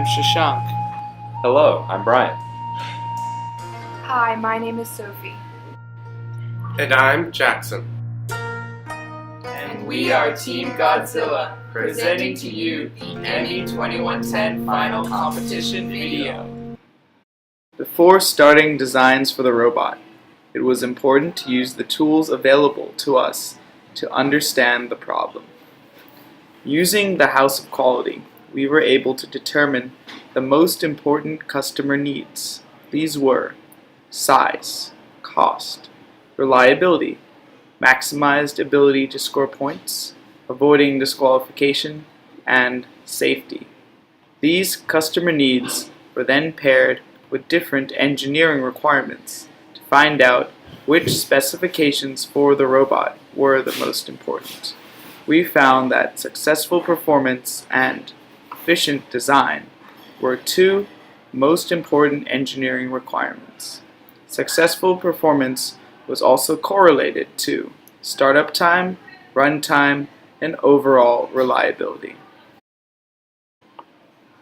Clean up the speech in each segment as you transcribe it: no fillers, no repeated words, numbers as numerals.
Shashank. Hello, I'm Brian. Hi, my name is Sophie. And I'm Jackson. And we are Team Godzilla, presenting to you the NE 2110 final competition video. Before starting designs for the robot, it was important to use the tools available to us to understand the problem. Using the House of Quality, we were able to determine the most important customer needs. These were size, cost, reliability, maximized ability to score points, avoiding disqualification, and safety. These customer needs were then paired with different engineering requirements to find out which specifications for the robot were the most important. We found that successful performance and efficient design were two most important engineering requirements. Successful performance was also correlated to startup time, runtime, and overall reliability.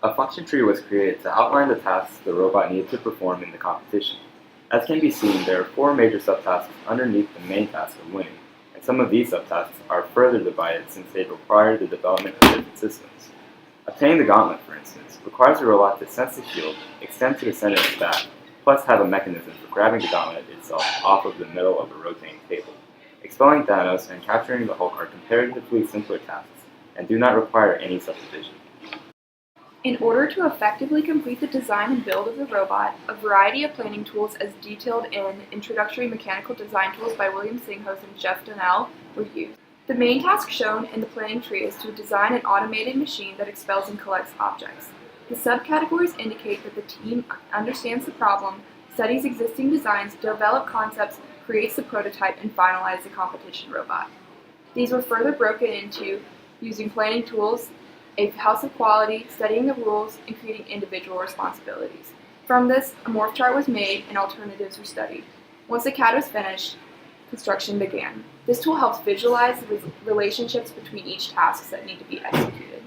A function tree was created to outline the tasks the robot needed to perform in the competition. As can be seen, there are 4 major subtasks underneath the main task of winning, and some of these subtasks are further divided since they require the development of different systems. Obtaining the gauntlet, for instance, requires the robot to sense the shield, extend to the center of the back, plus have a mechanism for grabbing the gauntlet itself off of the middle of a rotating table. Expelling Thanos and capturing the Hulk are comparatively simpler tasks, and do not require any subdivision. In order to effectively complete the design and build of the robot, a variety of planning tools as detailed in Introductory Mechanical Design Tools by William Singhos and Jeff Donnell were used. The main task shown in the planning tree is to design an automated machine that expels and collects objects. The subcategories indicate that the team understands the problem, studies existing designs, develops concepts, creates the prototype, and finalizes the competition robot. These were further broken into using planning tools, a house of quality, studying the rules, and creating individual responsibilities. From this, a morph chart was made and alternatives were studied. Once the CAD was finished, construction began. This tool helps visualize the relationships between each task that need to be executed.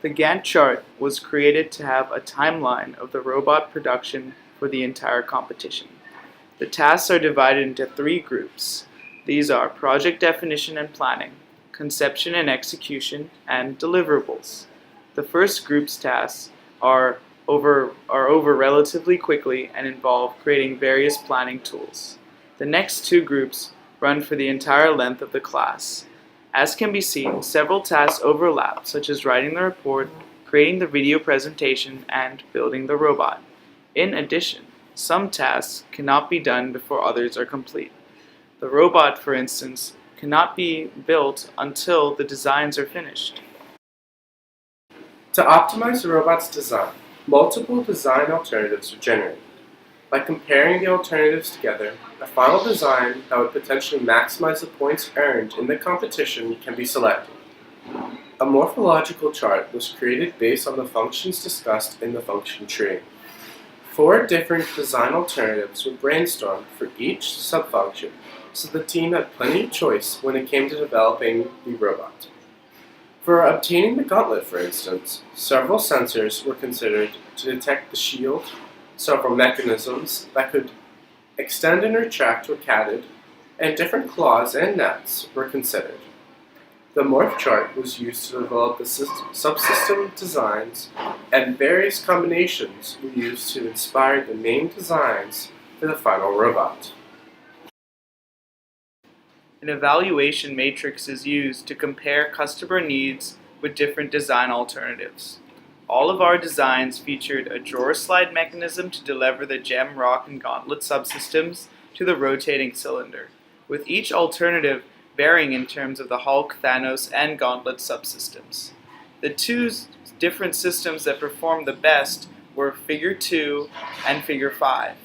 The Gantt chart was created to have a timeline of the robot production for the entire competition. The tasks are divided into 3 groups. These are project definition and planning, conception and execution, and deliverables. The first group's tasks are over relatively quickly and involve creating various planning tools. The next 2 groups run for the entire length of the class. As can be seen, several tasks overlap, such as writing the report, creating the video presentation, and building the robot. In addition, some tasks cannot be done before others are complete. The robot, for instance, cannot be built until the designs are finished. To optimize the robot's design, multiple design alternatives are generated. By comparing the alternatives together, a final design that would potentially maximize the points earned in the competition can be selected. A morphological chart was created based on the functions discussed in the function tree. 4 different design alternatives were brainstormed for each subfunction, so the team had plenty of choice when it came to developing the robot. For obtaining the gauntlet, for instance, several sensors were considered to detect the shield, several mechanisms that could extend and retract were catted, and different claws and nets were considered. The morph chart was used to develop the subsystem designs, and various combinations were used to inspire the main designs for the final robot. An evaluation matrix is used to compare customer needs with different design alternatives. All of our designs featured a drawer slide mechanism to deliver the gem, rock, and gauntlet subsystems to the rotating cylinder, with each alternative varying in terms of the Hulk, Thanos, and gauntlet subsystems. The 2 different systems that performed the best were Figure 2 and Figure 5.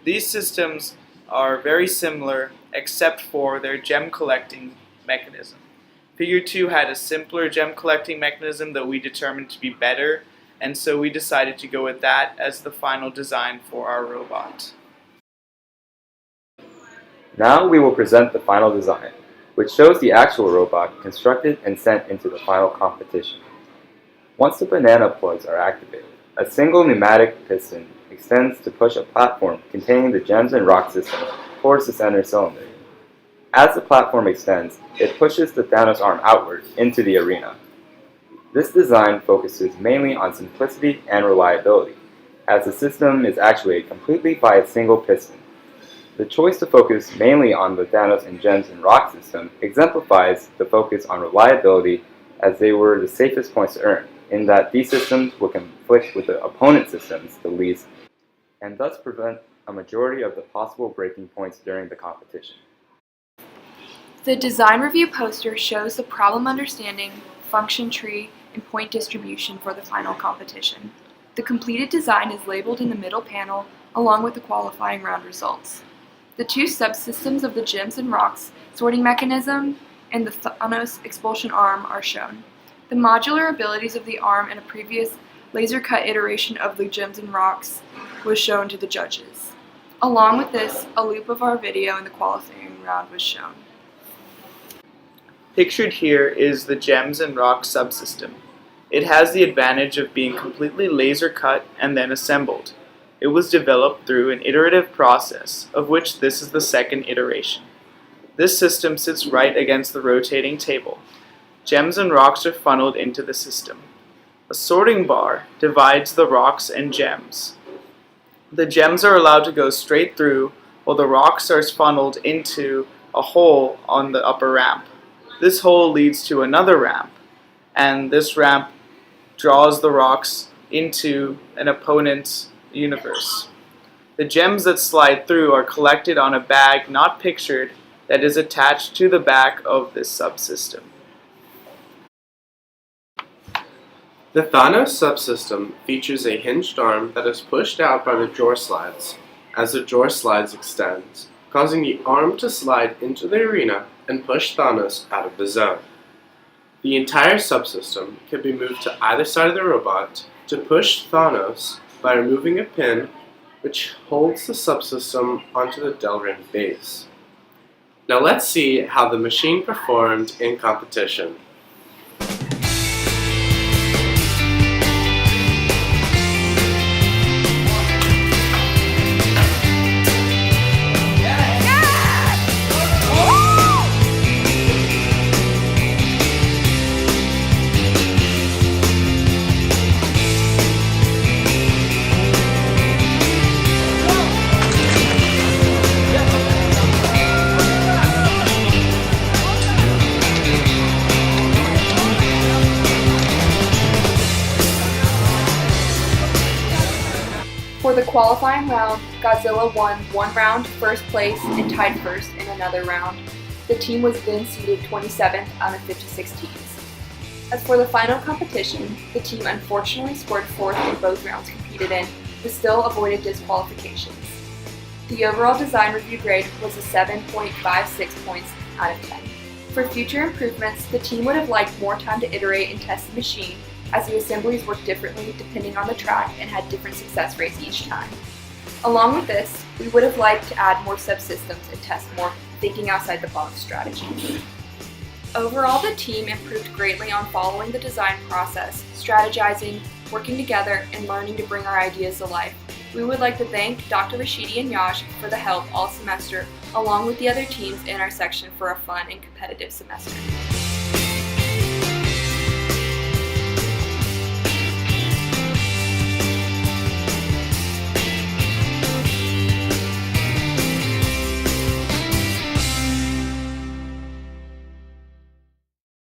These systems are very similar except for their gem collecting mechanism. Figure 2 had a simpler gem collecting mechanism that we determined to be better, and so we decided to go with that as the final design for our robot. Now we will present the final design, which shows the actual robot constructed and sent into the final competition. Once the banana plugs are activated, a single pneumatic piston extends to push a platform containing the gems and rock system towards the center cylinder. As the platform extends, it pushes the Thanos arm outward into the arena. This design focuses mainly on simplicity and reliability, as the system is actuated completely by a single piston. The choice to focus mainly on the Thanos and gems and rock system exemplifies the focus on reliability, as they were the safest points to earn, in that these systems will conflict with the opponent systems the least, and thus prevent a majority of the possible breaking points during the competition. The design review poster shows the problem understanding, function tree, and point distribution for the final competition. The completed design is labeled in the middle panel along with the qualifying round results. The two subsystems of the gems and rocks sorting mechanism and the Thanos expulsion arm are shown. The modular abilities of the arm in a previous laser cut iteration of the gems and rocks was shown to the judges. Along with this, a loop of our video in the qualifying round was shown. Pictured here is the gems and rocks subsystem. It has the advantage of being completely laser cut and then assembled. It was developed through an iterative process, of which this is the second iteration. This system sits right against the rotating table. Gems and rocks are funneled into the system. A sorting bar divides the rocks and gems. The gems are allowed to go straight through, while the rocks are funneled into a hole on the upper ramp. This hole leads to another ramp, and this ramp draws the rocks into an opponent's universe. The gems that slide through are collected on a bag not pictured that is attached to the back of this subsystem. The Thanos subsystem features a hinged arm that is pushed out by the drawer slides as the drawer slides extend, causing the arm to slide into the arena and push Thanos out of the zone. The entire subsystem can be moved to either side of the robot to push Thanos by removing a pin which holds the subsystem onto the Delrin base. Now let's see how the machine performed in competition. For the qualifying round, Godzilla won one round, first place, and tied first in another round. The team was then seeded 27th out of 56 teams. As for the final competition, the team unfortunately scored 4th in both rounds competed in, but still avoided disqualifications. The overall design review grade was a 7.56 points out of 10. For future improvements, the team would have liked more time to iterate and test the machine, as the assemblies worked differently depending on the track and had different success rates each time. Along with this, we would have liked to add more subsystems and test more thinking outside the box strategies. Overall, the team improved greatly on following the design process, strategizing, working together, and learning to bring our ideas to life. We would like to thank Dr. Rashidi and Yash for the help all semester, along with the other teams in our section for a fun and competitive semester.